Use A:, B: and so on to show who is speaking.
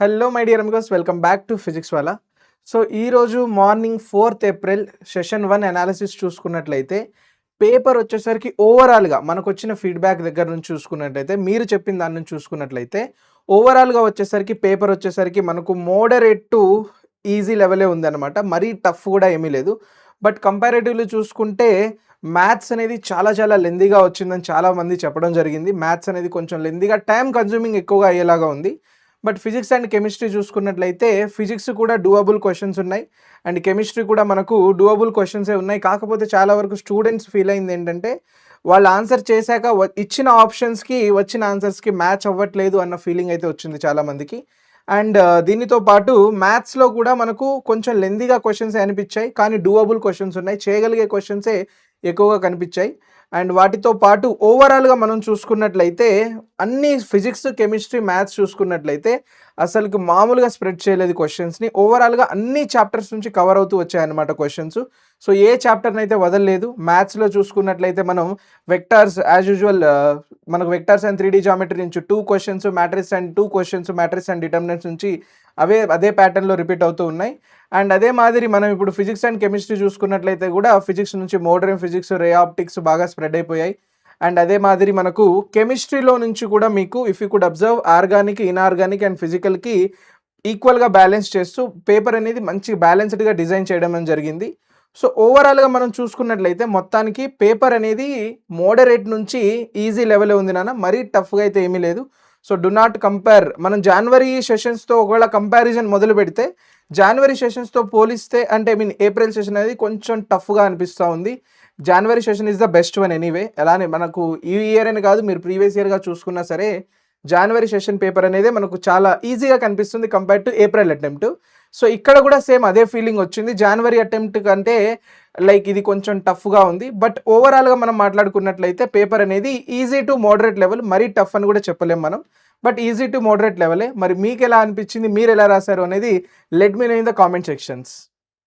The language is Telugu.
A: Hello my dear amigos, welcome back to physics Wallah. So ఈరోజు morning 4th April session 1 analysis చూసుకున్నట్లయితే పేపర్ వచ్చేసరికి ఓవరాల్గా మనకు వచ్చిన ఫీడ్బ్యాక్ దగ్గర నుంచి చూసుకున్నట్లయితే, మీరు చెప్పిన దాని నుంచి చూసుకున్నట్లయితే ఓవరాల్గా వచ్చేసరికి పేపర్ వచ్చేసరికి మనకు మోడరేట్ టు ఈజీ లెవెలే ఉందన్నమాట. మరీ టఫ్ కూడా ఏమీ లేదు. బట్ కంపారేటివ్లీ చూసుకుంటే మ్యాథ్స్ అనేది చాలా చాలా లెందీగా వచ్చిందని చాలామంది చెప్పడం జరిగింది. మ్యాథ్స్ అనేది కొంచెం లెందీగా టైం కన్జ్యూమింగ్ ఎక్కువగా అయ్యేలాగా ఉంది. బట్ ఫిజిక్స్ అండ్ కెమిస్ట్రీ చూసుకున్నట్లయితే ఫిజిక్స్ కూడా డూయబుల్ క్వశ్చన్స్ ఉన్నాయి అండ్ కెమిస్ట్రీ కూడా మనకు డూయబుల్ క్వశ్చన్సే ఉన్నాయి. కాకపోతే చాలా వరకు స్టూడెంట్స్ ఫీల్ అయింది ఏంటంటే, వాళ్ళు ఆన్సర్ చేశాక ఇచ్చిన ఆప్షన్స్కి వచ్చిన ఆన్సర్స్కి మ్యాచ్ అవ్వట్లేదు అన్న ఫీలింగ్ అయితే వచ్చింది చాలామందికి. అండ్ దీనితో పాటు మ్యాథ్స్లో కూడా మనకు కొంచెం లెందీగా క్వశ్చన్సే అనిపించాయి, కానీ డూయబుల్ క్వశ్చన్స్ ఉన్నాయి, చేయగలిగే క్వశ్చన్సే ఎక్కువగా కనిపించాయి. అండ్ వాటితో పాటు ఓవరాల్గా మనం చూసుకున్నట్లయితే అన్ని ఫిజిక్స్, కెమిస్ట్రీ, మ్యాథ్స్ చూసుకున్నట్లయితే అసలుకి మామూలుగా స్ప్రెడ్ చేయలేదు క్వశ్చన్స్ని. ఓవరాల్గా అన్ని చాప్టర్స్ నుంచి కవర్ అవుతూ వచ్చాయన్నమాట క్వశ్చన్స్. సో ఏ చాప్టర్ని అయితే వదలలేదు. మ్యాథ్స్లో చూసుకున్నట్లయితే మనం వెక్టార్స్ యాజ్ యూజువల్, మనకు వెక్టార్స్ అండ్ 3D జామెట్రీ నుంచి 2 questions, matrix and 2 questions, matrix and determinants నుంచి అదే ప్యాటర్న్లో రిపీట్ అవుతూ ఉన్నాయి. అండ్ అదే మాదిరి మనం ఇప్పుడు ఫిజిక్స్ అండ్ కెమిస్ట్రీ చూసుకున్నట్లయితే కూడా ఫిజిక్స్ నుంచి మోడర్న్ ఫిజిక్స్, రే ఆప్టిక్స్ బాగా స్ప్రెడ్ అయిపోయాయి. అండ్ అదే మాదిరి మనకు కెమిస్ట్రీలో నుంచి కూడా మీకు if you could observe organic, inorganic and ఫిజికల్కి ఈక్వల్గా బ్యాలెన్స్ చేస్తూ పేపర్ అనేది మంచి బ్యాలెన్స్డ్గా డిజైన్ చేయడం జరిగింది. సో ఓవరాల్గా మనం చూసుకున్నట్లయితే మొత్తానికి పేపర్ అనేది మోడరేట్ నుంచి ఈజీ లెవెల్ ఉంది నాన్న, మరీ టఫ్గా అయితే ఏమీ లేదు. So do not compare. మనం జనవరి సెషన్స్తో ఒకవేళ కంపారిజన్ మొదలు పెడితే జనవరి సెషన్స్తో పోలిస్తే, అంటే ఏప్రిల్ సెషన్ అనేది కొంచెం టఫ్గా అనిపిస్తూ ఉంది. January session is the best one anyway. అలానే మనకు ఈ ఇయర్ అని కాదు, మీరు ప్రీవియస్ ఇయర్గా చూసుకున్నా సరే జనవరి సెషన్ పేపర్ అనేది మనకు చాలా ఈజీగా కనిపిస్తుంది compare to April attempt. So ఇక్కడ కూడా సేమ్ అదే ఫీలింగ్ వచ్చింది. జనవరి అటెంప్ట్ కంటే లైక్ ఇది కొంచెం టఫ్గా ఉంది. బట్ ఓవరాల్గా మనం మాట్లాడుకున్నట్లయితే పేపర్ అనేది ఈజీ టు మోడరేట్ లెవెల్, మరీ టఫ్ అని కూడా చెప్పలేం మనం, బట్ ఈజీ టు మోడరేట్ లెవెలే. మరి మీకు ఎలా అనిపించింది, మీరు ఎలా రాశారు అనేది let me know in the comment sections.